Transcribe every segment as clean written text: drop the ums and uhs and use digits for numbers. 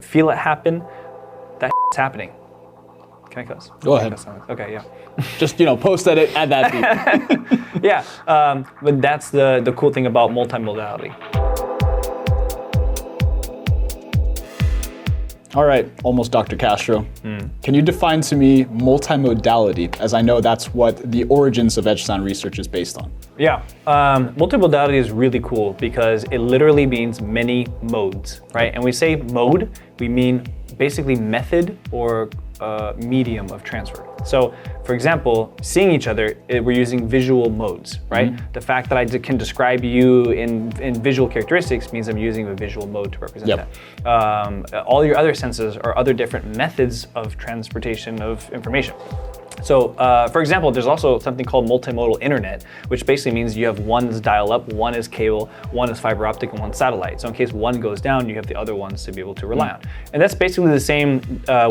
feel it happen, that is happening. Can I cuss? Go ahead. Okay, yeah. Just, post edit, add that beat. Yeah, but that's the cool thing about multimodality. All right, almost Dr. Castro. Can you define to me multimodality, as I know that's what the origins of Edge Sound research is based on? Yeah, multimodality is really cool because it literally means many modes, right? And we say mode, we mean basically method or medium of transfer. So, for example, seeing each other, we're using visual modes, right? The fact that I can describe you in visual characteristics means I'm using a visual mode to represent that. All your other senses are other different methods of transportation of information. So, for example, there's also something called multimodal internet, which basically means you have one is dial-up, one is cable, one is fiber optic, and one satellite. So in case one goes down, you have the other ones to be able to rely on. And that's basically the same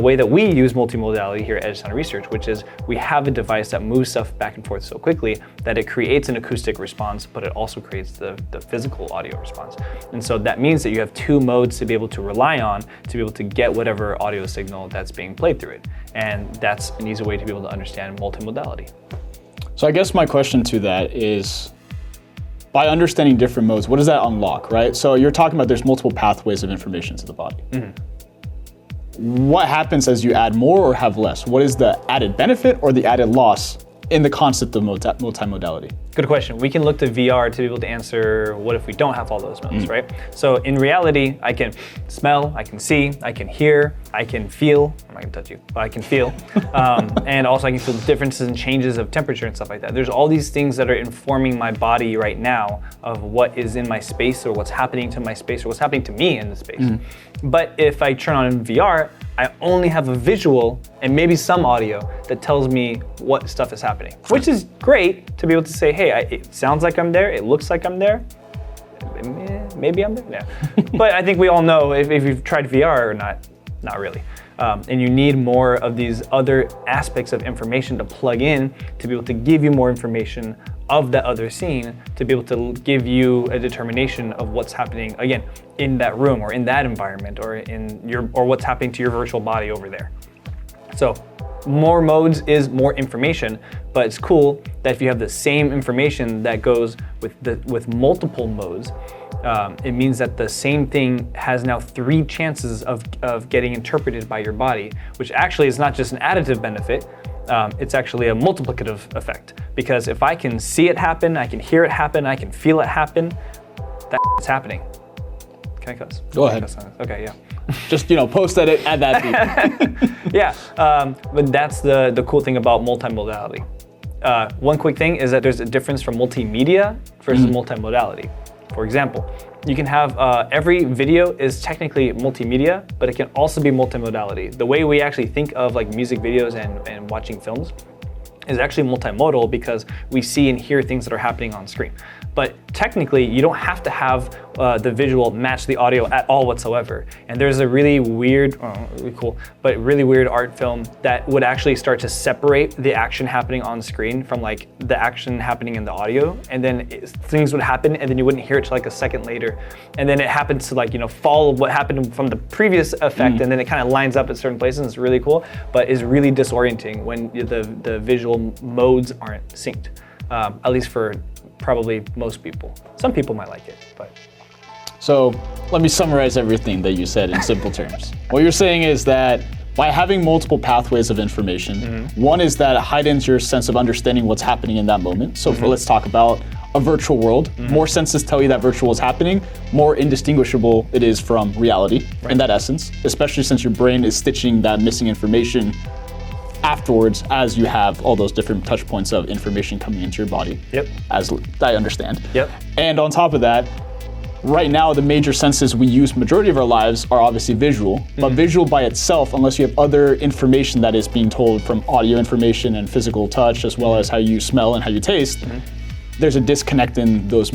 way that we use multimodality here at Edge Sound Research, which is we have a device that moves stuff back and forth so quickly that it creates an acoustic response, but it also creates the physical audio response. And so that means that you have two modes to be able to rely on to be able to get whatever audio signal that's being played through it. And that's an easy way to be able to understand multimodality. So I guess my question to that is, by understanding different modes, what does that unlock, right? So you're talking about there's multiple pathways of information to the body. What happens as you add more or have less? What is the added benefit or the added loss in the concept of multimodality? Good question. We can look to VR to be able to answer what if we don't have all those modes, right? So in reality, I can smell, I can see, I can hear, I can feel. I'm not gonna touch you, but I can feel. And also I can feel differences and changes of temperature and stuff like that. There's all these things that are informing my body right now of what is in my space or what's happening to my space or what's happening to me in the space. But if I turn on VR, I only have a visual and maybe some audio that tells me what stuff is happening, which is great to be able to say, hey, it sounds like I'm there, it looks like I'm there, maybe I'm there, yeah. But I think we all know if you've tried VR or not really. And you need more of these other aspects of information to plug in to be able to give you more information of that other scene, to be able to give you a determination of what's happening, again, in that room or in that environment or or what's happening to your virtual body over there. So more modes is more information, but it's cool that if you have the same information that goes with multiple modes, it means that the same thing has now 3 chances of getting interpreted by your body, which actually is not just an additive benefit, it's actually a multiplicative effect. Because if I can see it happen, I can hear it happen, I can feel it happen, that's happening. Can I cuss? Go ahead. Okay, yeah. Just, post edit, add that beat. Yeah, but that's the cool thing about multimodality. One quick thing is that there's a difference from multimedia versus multimodality. For example, you can have every video is technically multimedia, but it can also be multimodality. The way we actually think of like music videos and watching films is actually multimodal because we see and hear things that are happening on screen. But technically, you don't have to have the visual match the audio at all whatsoever. And there's a really weird, really cool, but really weird art film that would actually start to separate the action happening on screen from like the action happening in the audio. And then things would happen and then you wouldn't hear it till like a second later. And then it happens to like, follow what happened from the previous effect and then it kind of lines up at certain places. It's really cool, but is really disorienting when the visual modes aren't synced, at least for probably most people. Some people might like it, but. So let me summarize everything that you said in simple terms. What you're saying is that by having multiple pathways of information, one is that it heightens your sense of understanding what's happening in that moment. So let's talk about a virtual world. More senses tell you that virtual is happening, more indistinguishable it is from reality in that essence, especially since your brain is stitching that missing information afterwards as you have all those different touch points of information coming into your body, as I understand. And on top of that, right now the major senses we use majority of our lives are obviously visual, but visual by itself, unless you have other information that is being told from audio information and physical touch, as well as how you smell and how you taste, there's a disconnect in those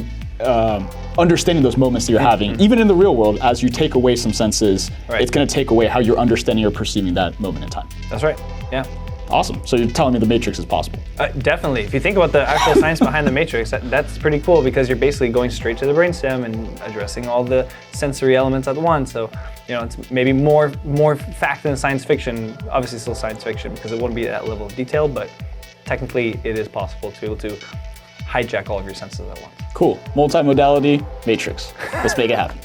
understanding those moments that you're having. Even in the real world, as you take away some senses, it's going to take away how you're understanding or perceiving that moment in time. That's right, yeah. Awesome. So you're telling me the Matrix is possible. Definitely. If you think about the actual science behind the Matrix, that's pretty cool because you're basically going straight to the brainstem and addressing all the sensory elements at once. So, it's maybe more fact than science fiction. Obviously, still science fiction because it wouldn't be at that level of detail, but technically, it is possible to hijack all of your senses at once. Cool. Multimodality, Matrix. Let's make it happen.